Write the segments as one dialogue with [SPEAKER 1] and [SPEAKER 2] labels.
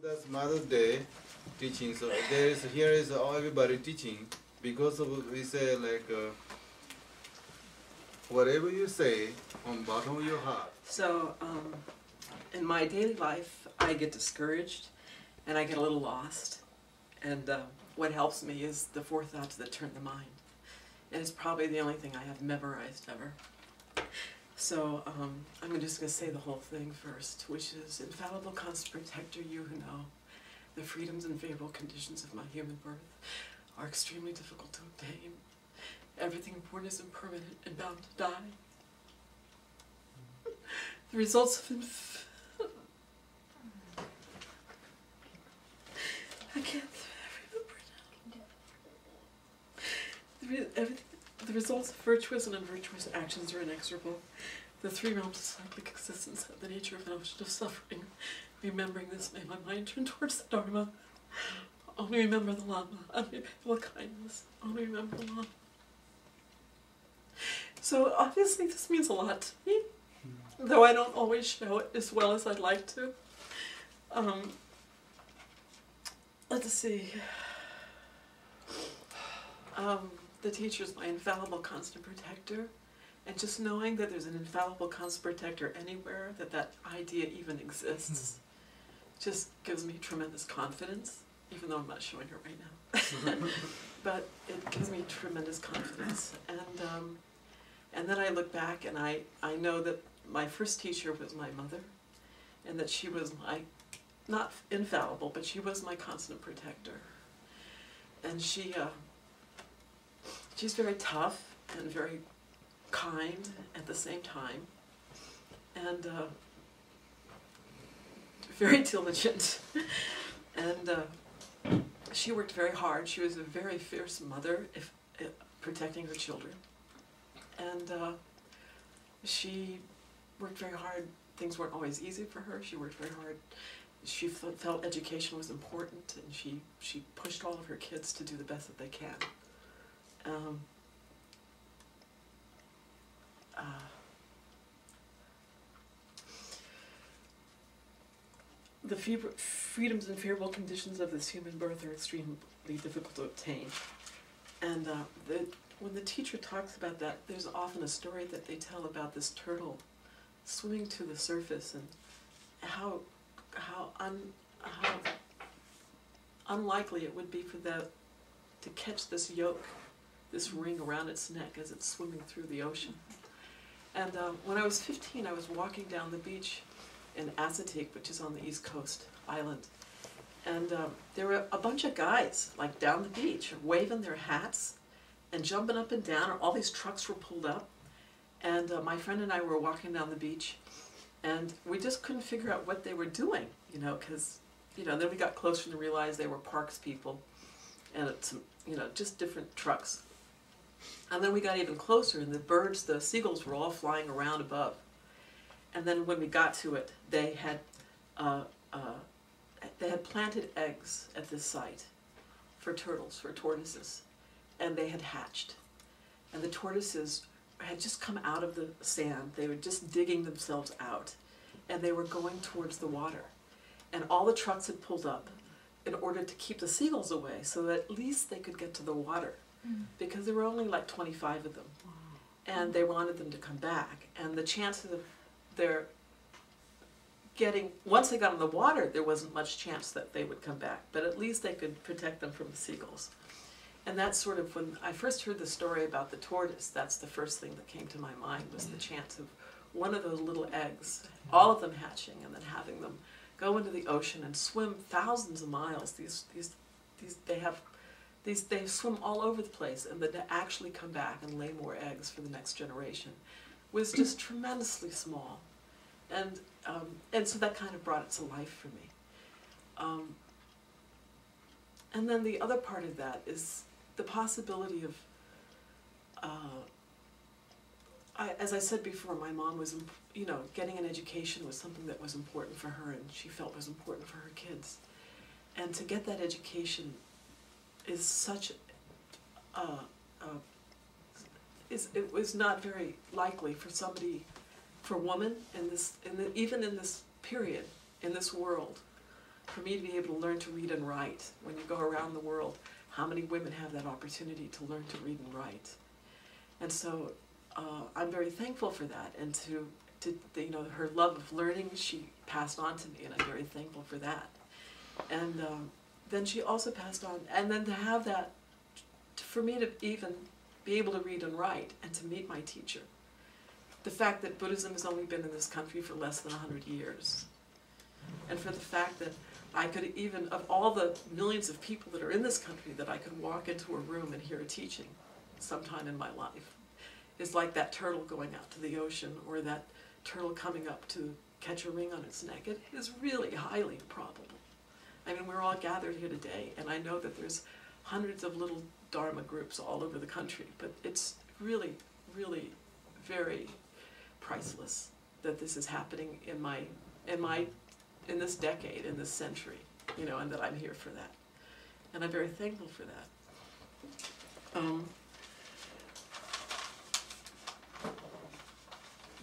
[SPEAKER 1] That's Mother's Day teaching. So here is everybody teaching because of we say like whatever you say on bottom of your heart.
[SPEAKER 2] So in my daily life, I get discouraged and I get a little lost. And what helps me is the four thoughts that turn the mind. And it's probably the only thing I have memorized ever. So I'm just going to say the whole thing first, which is, infallible, constant protector, you who know the freedoms and favorable conditions of my human birth are extremely difficult to obtain. Everything important is impermanent and bound to die. The results of I can't remember now. The results of virtuous and unvirtuous actions are inexorable. The three realms of cyclic existence have the nature of an ocean of suffering. Remembering this, may my mind turn towards the Dharma. Only remember the Lama, unrepayable kindness. Only remember the Lama. So obviously this means a lot to me, though I don't always show it as well as I'd like to. Let's see. The teacher's my infallible constant protector, and just knowing that there's an infallible constant protector anywhere, that idea even exists, just gives me tremendous confidence, even though I'm not showing her right now. But it gives me tremendous confidence. And then I look back and I know that my first teacher was my mother, and that she was my, not infallible, but she was my constant protector. And she's very tough and very kind at the same time, and very diligent. And she worked very hard. She was a very fierce mother, protecting her children. And she worked very hard. Things weren't always easy for her. She worked very hard. She felt education was important, and she pushed all of her kids to do the best that they can. The freedoms and favorable conditions of this human birth are extremely difficult to obtain. And when the teacher talks about that, there's often a story that they tell about this turtle swimming to the surface, and how unlikely it would be for that to catch this yoke, this ring around its neck as it's swimming through the ocean. And when I was 15, I was walking down the beach in Assateague, which is on the East Coast island. And there were a bunch of guys, like down the beach, waving their hats and jumping up and down. All these trucks were pulled up. And my friend and I were walking down the beach, and we just couldn't figure out what they were doing, because, then we got closer and realized they were parks people, and it's, just different trucks. And then we got even closer, and the seagulls were all flying around above. And then when we got to it, they had planted eggs at this site for turtles, for tortoises, and they had hatched. And the tortoises had just come out of the sand. They were just digging themselves out, and they were going towards the water. And all the trucks had pulled up in order to keep the seagulls away, so that at least they could get to the water, because there were only like 25 of them. And they wanted them to come back. And the chances of their once they got in the water, there wasn't much chance that they would come back, but at least they could protect them from the seagulls. And that's sort of, when I first heard the story about the tortoise, that's the first thing that came to my mind, was the chance of one of those little eggs, all of them hatching, and then having them go into the ocean and swim thousands of miles. They swim all over the place, and then to actually come back and lay more eggs for the next generation was just tremendously small. And so that kind of brought it to life for me. And then the other part of that is the possibility of, as I said before, my mom was, getting an education was something that was important for her, and she felt was important for her kids. And to get that education is such it was not very likely for somebody, for a woman even in this period, in this world, for me to be able to learn to read and write. When you go around the world, how many women have that opportunity to learn to read and write? And so I'm very thankful for that, and to you know, her love of learning she passed on to me, and I'm very thankful for that. And then she also passed on, and then to have that, for me to even be able to read and write and to meet my teacher. The fact that Buddhism has only been in this country for less than 100 years. And for the fact that I could even, of all the millions of people that are in this country, that I could walk into a room and hear a teaching sometime in my life. Is like that turtle going out to the ocean, or that turtle coming up to catch a ring on its neck. It is really highly improbable. I mean, we're all gathered here today, and I know that there's hundreds of little Dharma groups all over the country, but it's really, really very priceless that this is happening in this decade, in this century, you know, and that I'm here for that. And I'm very thankful for that.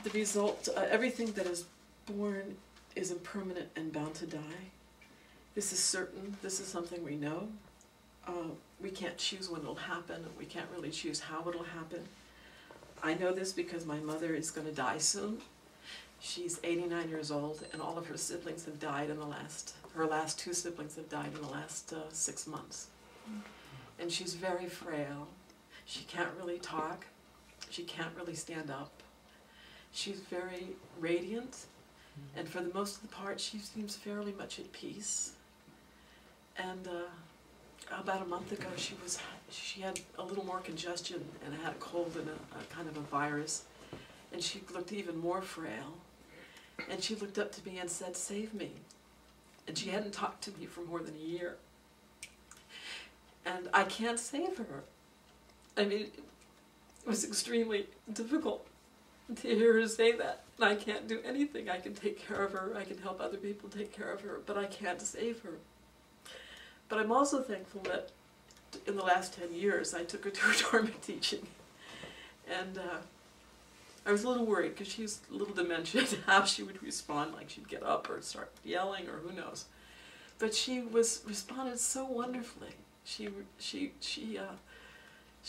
[SPEAKER 2] The result, everything that is born is impermanent and bound to die. This is certain. This is something we know. We can't choose when it'll happen. We can't really choose how it'll happen. I know this because my mother is going to die soon. She's 89 years old, and all of her siblings have died in the last, her last two siblings have died in the last 6 months. And she's very frail. She can't really talk. She can't really stand up. She's very radiant, and for the most of the part, she seems fairly much at peace. And about a month ago, she had a little more congestion and had a cold and a kind of a virus, and she looked even more frail. And she looked up to me and said, "Save me." And she hadn't talked to me for more than a year. And I can't save her. I mean, it was extremely difficult to hear her say that. I can't do anything. I can take care of her. I can help other people take care of her, but I can't save her. But I'm also thankful that in the last 10 years, I took her to a Dharma teaching. And I was a little worried because she's a little dementia, how she would respond, like she'd get up or start yelling or who knows. But she responded so wonderfully. She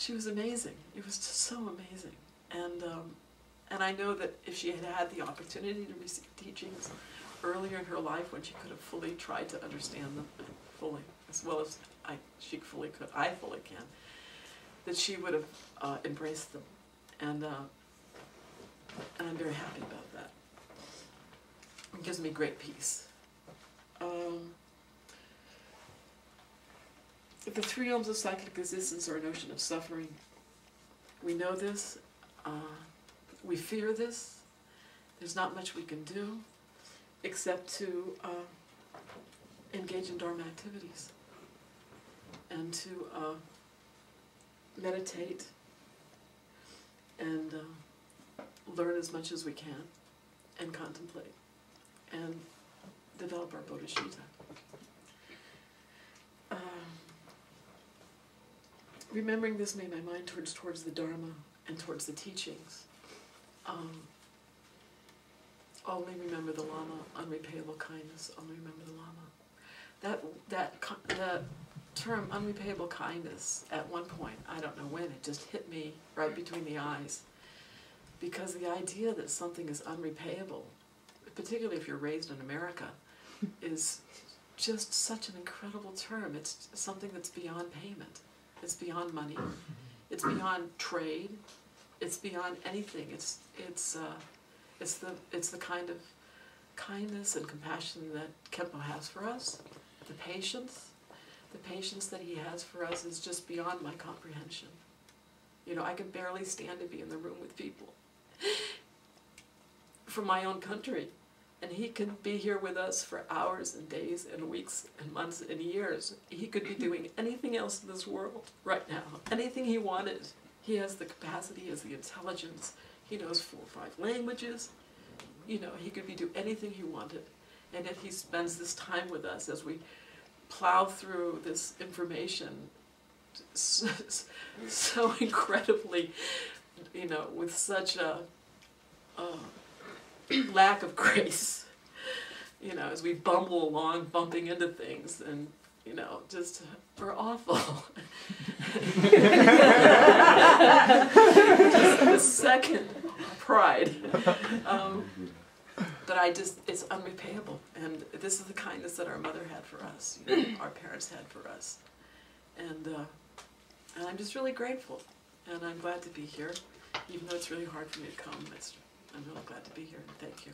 [SPEAKER 2] was amazing. It was just so amazing. And I know that if she had had the opportunity to receive teachings earlier in her life, when she could have fully tried to understand them fully, as well as she fully could, I fully can, that she would have embraced them. And I'm very happy about that. It gives me great peace. The three realms of cyclic existence are a notion of suffering. We know this. We fear this. There's not much we can do except to engage in Dharma activities and to meditate and learn as much as we can and contemplate and develop our bodhicitta. Remembering this made my mind towards the Dharma and towards the teachings. Only remember the Lama, unrepayable kindness, only remember the Lama. The term unrepayable kindness, at one point, I don't know when, it just hit me right between the eyes. Because the idea that something is unrepayable, particularly if you're raised in America, is just such an incredible term. It's something that's beyond payment. It's beyond money. It's beyond trade. It's beyond anything. It's the kind of kindness and compassion that Khenpo has for us. The patience that he has for us is just beyond my comprehension. You know, I can barely stand to be in the room with people from my own country, and he can be here with us for hours and days and weeks and months and years. He could be doing anything else in this world right now, anything he wanted. He has the capacity, he has the intelligence, he knows 4 or 5 languages. You know, he could be doing anything he wanted, and yet he spends this time with us as we plow through this information so incredibly, you know, with such a lack of grace, you know, as we bumble along, bumping into things, and you know, just we're awful. Just the second pride. But it's unrepayable, and this is the kindness that our mother had for us, you know, our parents had for us, and I'm just really grateful, and I'm glad to be here, even though it's really hard for me to come. I'm really glad to be here, and thank you.